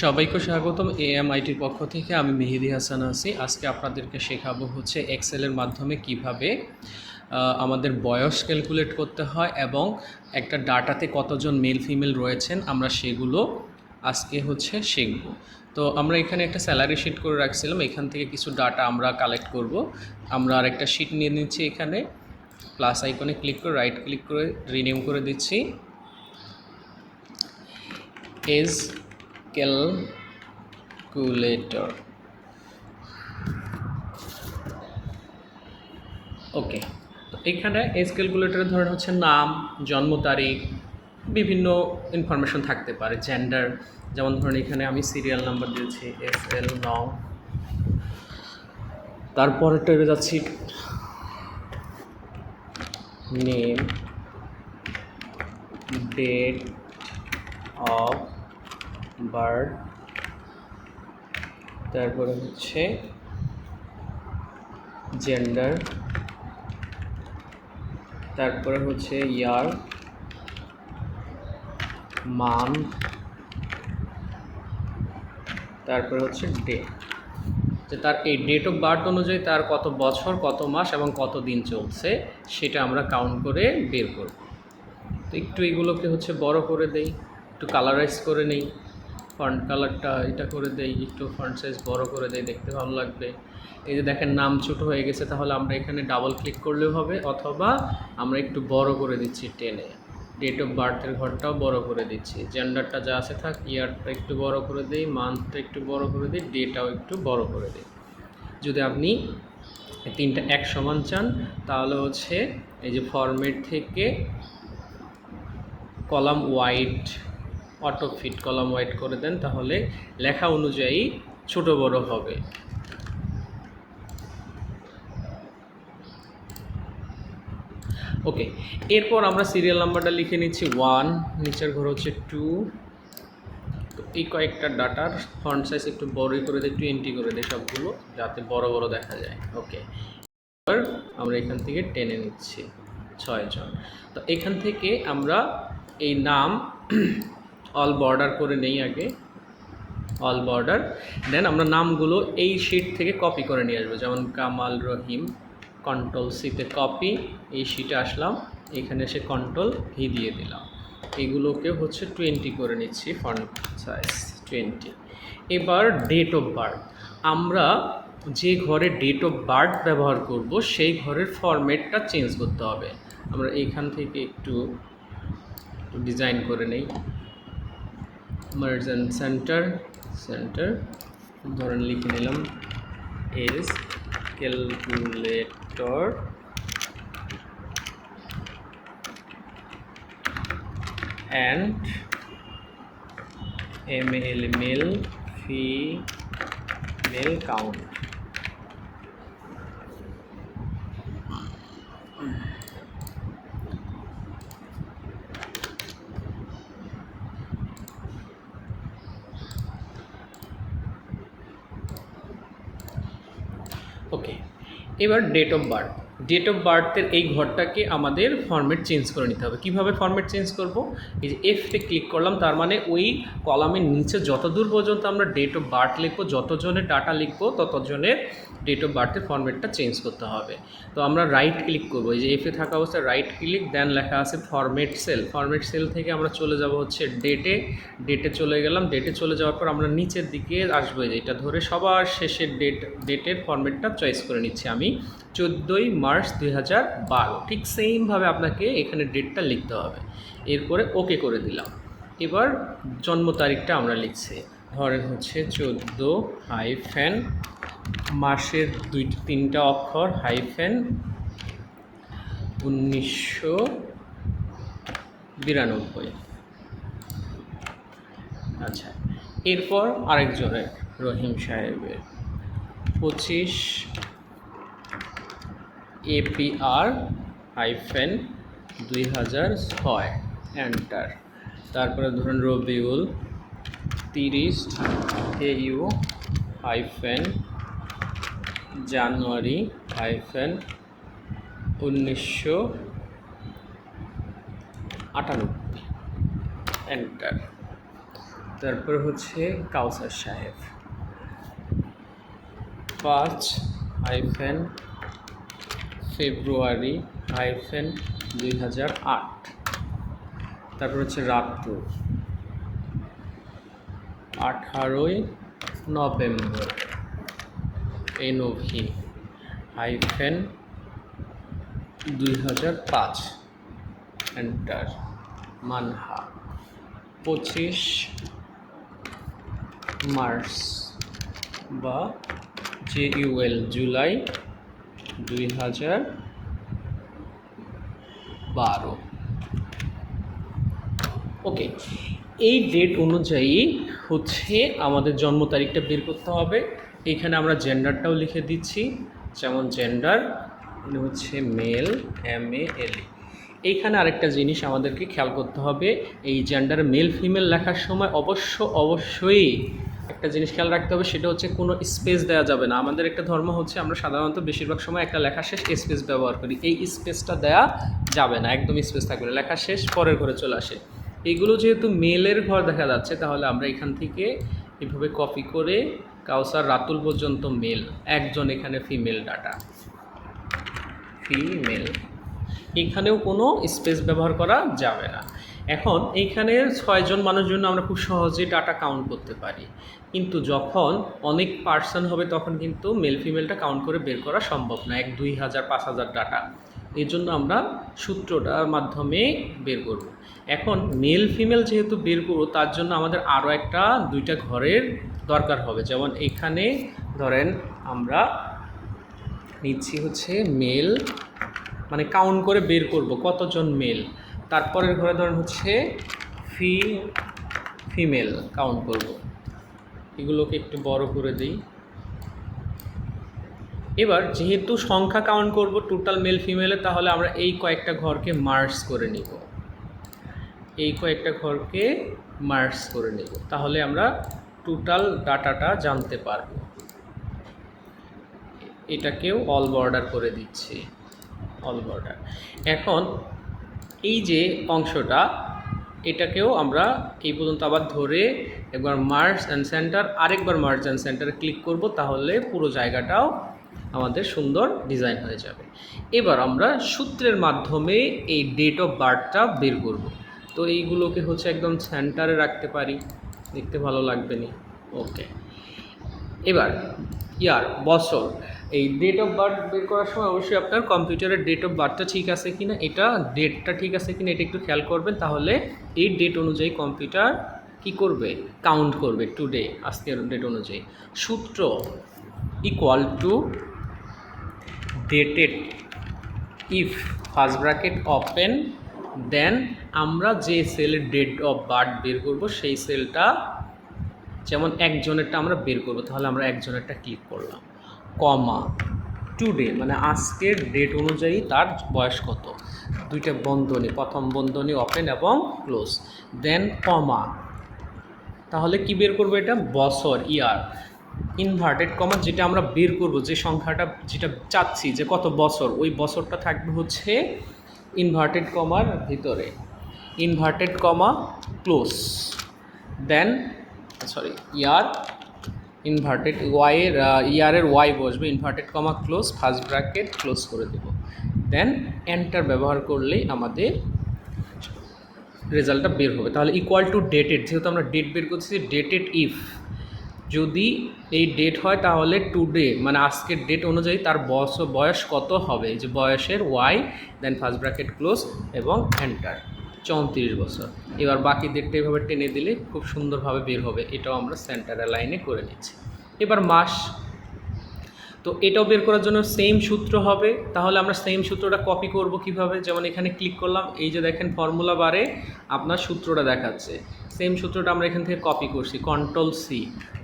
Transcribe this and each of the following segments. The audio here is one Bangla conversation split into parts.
সবাইকে স্বাগতম এএমআইটির পক্ষ থেকে। আমি মেহেদি হাসান আছি। আজকে আপনাদেরকে শেখাবো হচ্ছে এক্সেলের মাধ্যমে কিভাবে আমাদের বয়স ক্যালকুলেট করতে হয় এবং একটা ডাটাতে কতজন মেল ফিমেল রয়েছেন আমরা সেগুলো আজকে হচ্ছে শিখব। তো আমরা এখানে একটা স্যালারি শিট করে রাখছিলাম, এখান থেকে কিছু ডাটা আমরা কালেক্ট করব। আমরা আরেকটা শিট নিয়ে নিচ্ছি, এখানে প্লাস আইকনে ক্লিক করে রাইট ক্লিক করে রিনেম করে দিচ্ছি এজ ক্যালকুলেটর। ওকে, তো এখানে এজ ক্যালকুলেটরে ধরেন হচ্ছে নাম, জন্ম তারিখ, বিভিন্ন ইনফরমেশন থাকতে পারে, জেন্ডার, যেমন ধরেন এখানে আমি সিরিয়াল নাম্বার দিয়েছি SL9। তারপরেরটা যাচ্ছি নেম, ডেট অফ বার্থ, তারপরে হচ্ছে জেন্ডার, তারপরে হচ্ছে ইয়ার, মান্থ, তারপরে হচ্ছে ডে, যে তার এই ডেট অফ বার্থ অনুযায়ী তার কত বছর, কত মাস এবং কত দিন চলছে সেটা আমরা কাউন্ট করে বের করব। তো একটু এগুলোকে হচ্ছে বড় করে দেই, একটু কালারাইজ করে নেই, ফন্ট কালারটা এটা করে দেই, একটু ফন্ট সাইজ বড় করে দেই, দেখতে ভালো লাগবে। এই যে দেখেন নাম ছোটো হয়ে গেছে, তাহলে আমরা এখানে ডাবল ক্লিক করলেও হবে, অথবা আমরা একটু বড় করে দিচ্ছি টেনে। ডেট অফ বার্থের ঘরটাও বড় করে দিচ্ছি, জেন্ডারটা যা আছে থাক, ইয়ারটা একটু বড় করে দিই, মান্থটা একটু বড় করে দিই, ডেটাও একটু বড় করে দিই। যদি আপনি তিনটা এক সমান চান তাহলে হচ্ছে এই যে ফরম্যাট থেকে column wide, auto fit column wide করে দেন, তাহলে লেখা অনুযায়ী ছোট বড় হবে। ওকে, এরপর আমরা সিরিয়াল নাম্বারটা লিখে নিচ্ছি 1, নিচের ঘর হচ্ছে 2। তো এই কয়েকটা ডাটার ফন্ট সাইজ একটু বড়ই করে দিই, 20 করে দিই সবগুলো, যাতে বড় বড় দেখা যায়। ওকে, এবার আমরা এখান থেকে টেনে নিচ্ছি 6 জন। তো এখান থেকে আমরা এই নাম অল বর্ডার করে নেই, আগে অল বর্ডার, দেন আমরা নামগুলো এই শিট থেকে কপি করে নিয়ে আসবো, যেমন কামাল রহিম, কন্ট্রোল-সিতে কপি, এই শিটে আসলাম, এখানে এসে কন্ট্রোল-ভি দিয়ে দিলাম। এগুলোকে হচ্ছে 20 করে নিচ্ছি, ফন্ট সাইজ 20। এবার ডেট অফ বার্থ, আমরা যে ঘরে ডেট অফ বার্থ ব্যবহার করব সেই ঘরের ফরম্যাটটা চেঞ্জ করতে হবে। আমরা এইখান থেকে একটু ডিজাইন করে নেই, মার্জ অ্যান্ড সেন্টার ধরেন লিখে নিলাম as calculator and male female count. Okay, এবার ডেট অফ বার্থের এই ঘরটাকে আমাদের ফরম্যাট চেঞ্জ করে নিতে হবে। কিভাবে ফরম্যাট চেঞ্জ করব? এই যে এফে ক্লিক করলাম, তার মানে ওই কলামের নিচে যতদূর পর্যন্ত আমরা ডেট অফ বার্থ লিখবো, যতজনের ডাটা লিখবো ততজনের ডেট অফ বার্থের ফরম্যাটটা চেঞ্জ করতে হবে। তো আমরা রাইট ক্লিক করবো, এই যে এফে থাকা অবস্থায় রাইট ক্লিক, দেন লেখা আছে ফরম্যাট সেল থেকে আমরা চলে যাব হচ্ছে ডেটে চলে গেলাম। ডেটে চলে যাওয়ার পর আমরা নিচের দিকে আসবো, যে এটা ধরে সবার শেষের ডেটের ফরম্যাটটা চয়েস করে নিচ্ছি আমি, 14ই মার্চ 2012। ঠিক সেমভাবে আপনাকে এখানে ডেটটা লিখতে হবে। এরপরে ওকে করে দিলাম। এবার জন্ম তারিখটা আমরা লিখছি, ধরেন হচ্ছে 14 মাসের 2-3টা অক্ষর -1992। আচ্ছা, এরপর আরেকজনের রহিম সাহেবের 25 APR-2006, এন্টার। তারপরে ধরুন রবিউল 30 AU-January-1998, এন্টার। তারপর হচ্ছে কাউসার সাহেব 5-ফেব্রুয়ারি-2008। তারপর হচ্ছে Ratu 18 November, NOV-2005 enter. Manha 25 March বা JUL জুলাই 2012। ওকে, এই ডেট অনুযায়ী হচ্ছে আমাদের জন্ম তারিখটা বের করতে হবে। এইখানে আমরা জেন্ডারটাও লিখে দিচ্ছি, যেমন জেন্ডার হচ্ছে মেল, MALE। এইখানে আরেকটা জিনিস আমাদেরকে খেয়াল করতে হবে, এই জেন্ডার মেল ফিমেল লেখার সময় অবশ্যই একটা জিনিস খেয়াল রাখতে হবে, সেটা হচ্ছে কোনো স্পেস দেওয়া যাবে না। আমাদের একটা ধর্ম হচ্ছে আমরা সাধারণত বেশিরভাগ সময় একটা লেখা শেষ স্পেস ব্যবহার করি, এই স্পেসটা দেওয়া যাবে না, একদম স্পেস থাকবে না, লেখা শেষ পরের ঘরে চলে আসে। এইগুলো যেহেতু মেলের ঘর দেখা যাচ্ছে, তাহলে আমরা এখান থেকে এভাবে কপি করে কাউসার রাতুল পর্যন্ত মেল, একজন এখানে ফিমেল ডাটা, ফিমেল, এখানেও কোনো স্পেস ব্যবহার করা যাবে না। এখন এইখানে 6 জন মানুষের জন্য আমরা খুব সহজেই ডাটা কাউন্ট করতে পারি, কিন্তু যখন অনেক পার্সন হবে তখন কিন্তু মেল ফিমেলটা কাউন্ট করে বের করা সম্ভব না, 1, 2 হাজার 5 হাজার ডাটা। এই জন্য আমরা সূত্রটার মাধ্যমে বের করব। এখন মেল ফিমেল যেহেতু বের করব, তার জন্য আমাদের আরও 2টা ঘরের দরকার হবে। যেমন এখানে ধরেন আমরা নিচ্ছি হচ্ছে মেল, মানে কাউন্ট করে বের করব কতজন মেল। তারপরের ঘরে ধরেন হচ্ছে ফিমেল কাউন্ট করব। এগুলোকে একটু বড় করে দিই। এবার যেহেতু সংখ্যা কাউন্ট করব টোটাল মেল ফিমেলে, তাহলে আমরা এই কয়েকটা ঘরকে মার্জ করে নিব, তাহলে আমরা টোটাল ডাটাটা জানতে পারব। এটাকেও অল বর্ডার করে দিচ্ছি, অল বর্ডার। এখন এই যে অংশটা, এটাকেও আমরা এই পর্যন্ত আবার ধরে একবার মার্জ অ্যান্ড সেন্টার, আরেকবার মার্জ অ্যান্ড সেন্টারে ক্লিক করব, তাহলে পুরো জায়গাটাও আমাদের সুন্দর ডিজাইন হয়ে যাবে। এবার আমরা সূত্রের মাধ্যমে এই ডেট অফ বার্থটা বের করব। তো এইগুলোকে হচ্ছে একদম সেন্টারে রাখতে পারি, দেখতে ভালো লাগবে নি। ওকে, এবার বছর, এই ডেট অফ বার্থ বের করার সময় অবশ্যই আপনার কম্পিউটারের ডেট অফ বার্থটা ঠিক আছে কিনা, এটা ডেটটা ঠিক আছে কিনা এটা একটু খেয়াল করবেন, তাহলে এই ডেট অনুযায়ী কম্পিউটার কি করবে, কাউন্ট করবে টুডে, আজকের ডেট অনুযায়ী। সূত্র equal to dated if first bracket open, then আমরা যে সেলের ডেট অফ বার্থ বের করব সেই সেলটা, যেমন একজনেরটা আমরা বের করব, তাহলে আমরা একজনেরটা ক্লিক করলাম, কমা টুডে মানে আজকের ডেট অনুযায়ী তার বয়স কত, 2টা বন্ধনী, প্রথম বন্ধনী ওপেন এবং ক্লোজ, দেন কমা, তাহলে কি বের করবো, এটা বছর, ইনভার্টেড কমা, যেটা আমরা বের করব, যে সংখ্যাটা যেটা চাচ্ছি যে কত বছর, ওই বছরটা থাকবে হচ্ছে ইনভার্টেড কমার ভিতরে, ইনভার্টেড কমা ক্লোজ, দেন ইনভার্টেড ইয়ারের ওয়াই বসবে, inverted comma close, first bracket close করে দেব, দেন এন্টার ব্যবহার করলেই আমাদের রেজাল্টটা বের হবে। তাহলে ইকুয়াল টু ডেটেড, যেহেতু আমরা ডেট বের করছি, ডেটেড ইফ যদি এই ডেট হয় তাহলে টুডে মানে আজকের ডেট অনুযায়ী তার বয়স কত হবে, এই যে বয়সের ওয়াই, দেন ফার্স্ট ব্র্যাকেট ক্লোজ এবং এন্টার, 34 বছর। এবার বাকি ডেটটা এভাবে টেনে দিলে খুব সুন্দরভাবে বের হবে, এটাও আমরা সেন্টারের লাইনে করে নিচ্ছি। এবার মাস, তো এটাও বের করার জন্য সেম সূত্র হবে, তাহলে আমরা সেম সূত্রটা কপি করব কিভাবে, যেমন এখানে ক্লিক করলাম, এই যে দেখেন ফর্মুলা বারে আপনার সূত্রটা দেখাচ্ছে, সেম সূত্রটা আমরা এখান থেকে কপি করছি, Ctrl+C,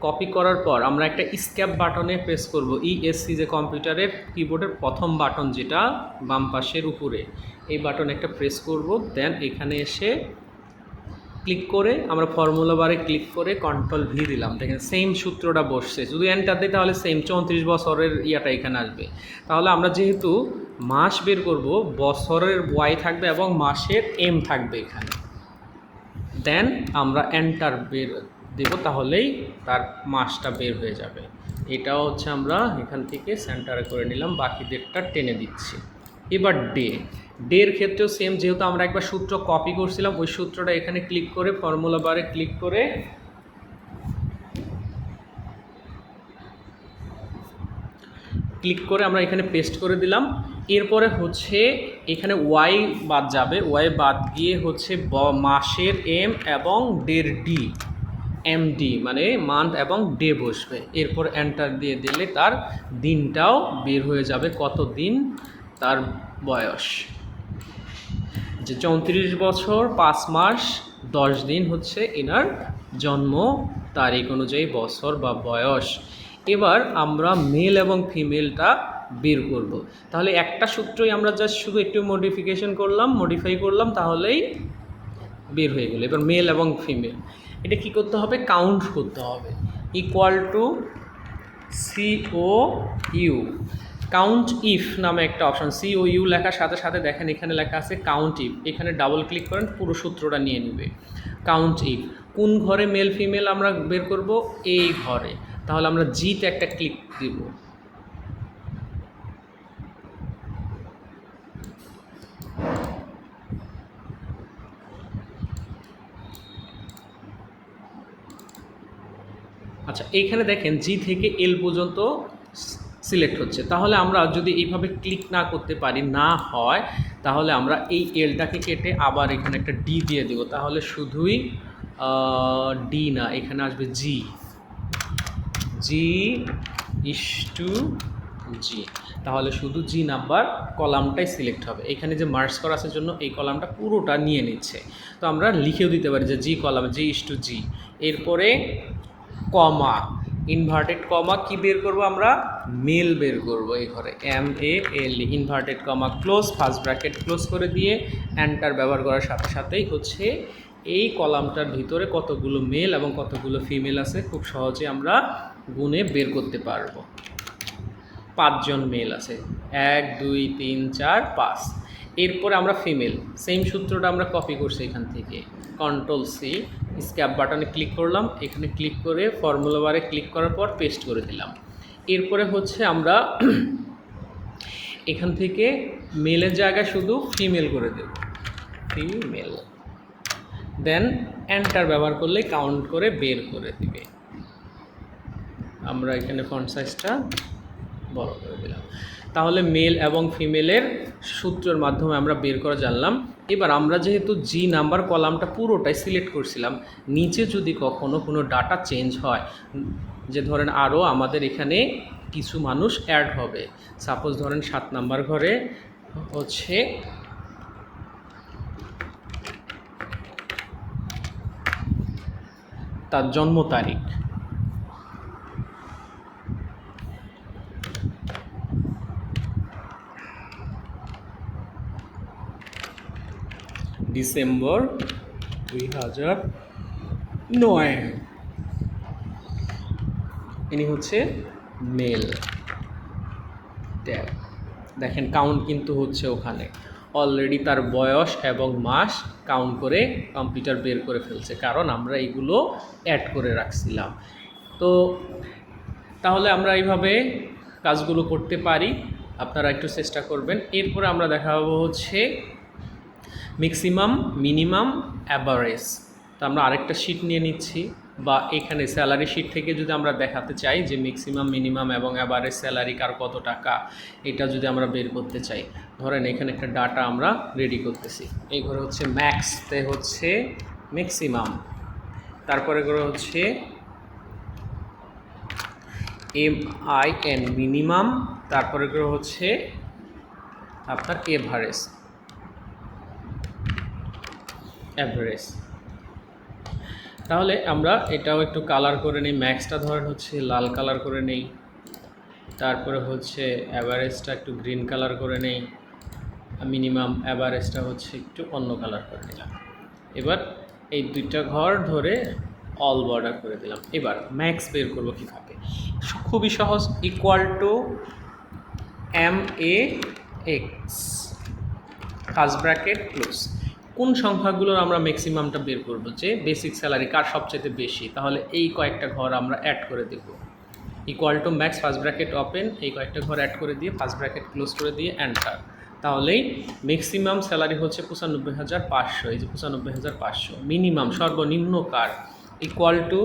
কপি করার পর আমরা একটা স্ক্যাপ বাটনে প্রেস করব, ESC যে কম্পিউটারের কিবোর্ডের প্রথম বাটন যেটা বাম পাশের উপরে, এই বাটন একটা প্রেস করব, দেন এখানে এসে ক্লিক করে আমরা ফর্মুলা বারে ক্লিক করে Ctrl+V দিলাম, দেখেন সেম সূত্রটা বসছে, যদি এন্টার দিই তাহলে সেম 34 বছরের এখানে আসবে। তাহলে আমরা যেহেতু মাস বের করব, বছরের ওয়াই থাকবে এবং মাসের এম থাকবে এখানে, দেন আমরা এন্টার দেব, তাহলেই তার মাসটা বের হয়ে যাবে। এটাও হচ্ছে আমরা এখান থেকে সেন্টারে করে নিলাম, বাকিদেরটা টেনে দিচ্ছি। এবার ডের ক্ষেত্রেও সেম, যেহেতু আমরা একবার সূত্র কপি করছিলাম, ওই সূত্রটা এখানে ক্লিক করে ফর্মুলা বারে ক্লিক করে আমরা এখানে পেস্ট করে দিলাম। এরপরে হচ্ছে এখানে ওয়াই বাদ যাবে, ওয়াই বাদ গিয়ে হচ্ছে মাসের এম এবং ডের ডি, এমডি মানে মান্থ এবং ডে বসবে। এরপর এন্টার দিয়ে দিলে তার দিনটাও বের হয়ে যাবে, কত দিন তার বয়স। যে 34 বছর 5 মাস 10 দিন হচ্ছে এনার জন্ম তারিখ অনুযায়ী বছর বা বয়স। এবার আমরা মেল এবং ফিমেলটা বের করব। তাহলে একটা সূত্রই আমরা জাস্ট শুধু একটু মডিফাই করলাম, তাহলেই বের হয়ে গেল। এবার মেল এবং ফিমেল এটা কি করতে হবে, কাউন্ট করতে হবে। Equal to COU, count if নামে একটা অপশন, COU লেখার সাথে সাথে দেখেন এখানে লেখা আছে কাউন্ট ইফ। এখানে ডাবল ক্লিক করেন, পুরো সূত্রটা নিয়ে নেবে। কাউন্ট ইফ কোন ঘরে মেল ফিমেল আমরা বের করব, এই ঘরে। তাহলে আমরা জিতে একটা ক্লিক দিব। আচ্ছা, এইখানে দেখেন জি থেকে এল পর্যন্ত সিলেক্ট হচ্ছে। তাহলে আমরা যদি এইভাবে ক্লিক না করতে পারি, না হয়, তাহলে আমরা এই এলটাকে কেটে আবার এখানে একটা ডি দিয়ে দেব। তাহলে শুধুই ডি না, এখানে আসবে জি, জি ইস টু জি। তাহলে শুধু জি নাম্বার কলামটাই সিলেক্ট হবে। এখানে যে মার্জ করা আছে জন্য এই কলামটা পুরোটা নিয়ে নিচ্ছে। তো আমরা লিখেও দিতে পারি যে জি কলাম, জি ইস টু জি। এরপরে কমা, ইনভার্টেড কমা কি বের করব আমরা, মেল বের করব। এই ঘরে MAL, inverted comma close, first bracket close করে দিয়ে এন্টার ব্যবহার করার সাথে সাথেই হচ্ছে এই কলামটার ভিতরে কতগুলো মেল এবং কতগুলো ফিমেল আছে খুব সহজে আমরা গুণে বের করতে পারবো। 5 জন মেল আছে, 1 2 3 4 5। এরপরে আমরা ফিমেল, সেম সূত্রটা আমরা কপি করছি এখান থেকে, Ctrl+C, স্ক্যাপ বাটনে ক্লিক করলাম, এখানে ক্লিক করে ফর্মুলা বারে ক্লিক করার পর পেস্ট করে দিলাম। এরপরে হচ্ছে আমরা এখান থেকে মেলের জায়গায় শুধু ফিমেল করে দেব, ফিমেল। দেন এন্টার ব্যবহার করলে কাউন্ট করে বের করে দিবে। আমরা এখানে ফন্ট সাইজটা বড় করে দিলাম। তাহলে মেল এবং ফিমেলের সূত্রের মাধ্যমে আমরা বের করা জানলাম। এবার আমরা যেহেতু জি নাম্বার কলামটা পুরোটাই সিলেক্ট করছিলাম, নিচে যদি কখনো কোনো ডাটা চেঞ্জ হয়, যে ধরেন আরও আমাদের এখানে কিছু মানুষ অ্যাড হবে, সাপোজ ধরেন 7 নাম্বার ঘরে হচ্ছে তার জন্ম তারিখ, ডিসেম্বর 2009, ইনি হচ্ছে মেল। দেখেন কাউন্ট কিন্তু হচ্ছে ওখানে অলরেডি তার বয়স এবং মাস কাউন্ট করে কম্পিউটার বের করে ফেলছে, কারণ আমরা এইগুলো অ্যাড করে রাখছিলাম। তো তাহলে আমরা এইভাবে কাজগুলো করতে পারি, আপনারা একটু চেষ্টা করবেন। এরপরে আমরা দেখাবো হচ্ছে ম্যাক্সিমাম, মিনিমাম, অ্যাভারেজ। তো আমরা আরেকটা শিট নিয়ে নিচ্ছি, বা এখানে স্যালারি শিট থেকে যদি আমরা দেখাতে চাই যে ম্যাক্সিমাম, মিনিমাম এবং অ্যাভারেজ স্যালারি কার কত টাকা, এটা যদি আমরা বের করতে চাই, ধরেন এখানে একটা ডাটা আমরা রেডি করতেছি। এই ঘরে হচ্ছে ম্যাক্সতে হচ্ছে ম্যাক্সিমাম, তারপরে করে হচ্ছে MIN মিনিমাম, তারপরে করে হচ্ছে আপনার অ্যাভারেজ। তাহলে আমরা এটাও একটু কালার করে নিই, ম্যাক্সটা ধরেন হচ্ছে লাল কালার করে নেই, তারপরে হচ্ছে অ্যাভারেজটা একটু গ্রিন কালার করে নেই, মিনিমাম অ্যাভারেজটা হচ্ছে একটু অন্য কালার করে নিলাম। এবার এই দুইটা ঘর ধরে অল বর্ডার করে দিলাম। এবার ম্যাক্স বের করবো কীভাবে, খুবই সহজ, equal to MAX, first bracket close. কোন সংখ্যাগুলোর আমরা ম্যাক্সিমামটা বের করব, যে বেসিক স্যালারি কার সবচেয়ে বেশি, তাহলে এই কয়েকটা ঘর আমরা অ্যাড করে দেব। Equal to max first bracket open, এই কয়েকটা ঘর অ্যাড করে দিয়ে ফার্স্ট ব্র্যাকেট ক্লোজ করে দিয়ে এন্টার। তাহলেই ম্যাক্সিমাম স্যালারি হচ্ছে 95,500, এই যে 95,500। মিনিমাম সর্বনিম্ন কার, equal to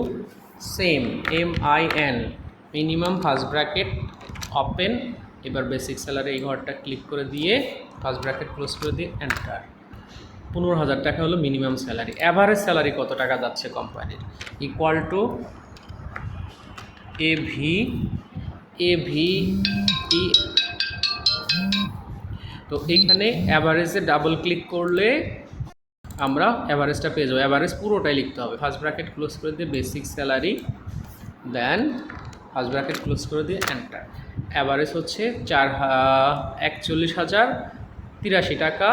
same MIN, minimum first bracket open, এবার বেসিক স্যালারি এই ঘরটা ক্লিক করে দিয়ে ফার্স্ট ব্র্যাকেট ক্লোজ করে দিয়ে এন্টার। 15,000 টাকা হলো মিনিমাম স্যালারি। অ্যাভারেজ স্যালারি কত টাকা যাচ্ছে কোম্পানির, ইকুয়াল টু AVE। তো এইখানে অ্যাভারেজে ডাবল ক্লিক করলে আমরা অ্যাভারেজটা পেয়ে যাবো। অ্যাভারেজ পুরোটাই লিখতে হবে, ফার্স্ট ব্র্যাকেট ক্লোজ করে দিয়ে বেসিক স্যালারি, দেন ফার্স্ট ব্র্যাকেট ক্লোজ করে দিয়ে এন্টার। অ্যাভারেজ হচ্ছে 41,083 টাকা।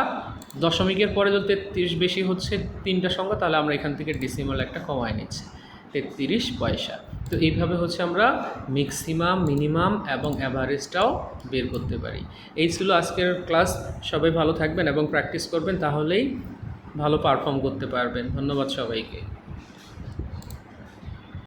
দশমিকের পরে যদি 33 বেশি হচ্ছে তিনটা সংখ্যা, তাহলে আমরা এখান থেকে ডিসিমাল একটা কমায় নিচ্ছি, 33 পয়সা। তো এইভাবে হচ্ছে আমরা ম্যাক্সিমাম, মিনিমাম এবং অ্যাভারেজটাও বের করতে পারি। এই ছিল আজকের ক্লাস। সবাই ভালো থাকবেন এবং প্র্যাকটিস করবেন, তাহলেই ভালো পারফর্ম করতে পারবেন। ধন্যবাদ সবাইকে।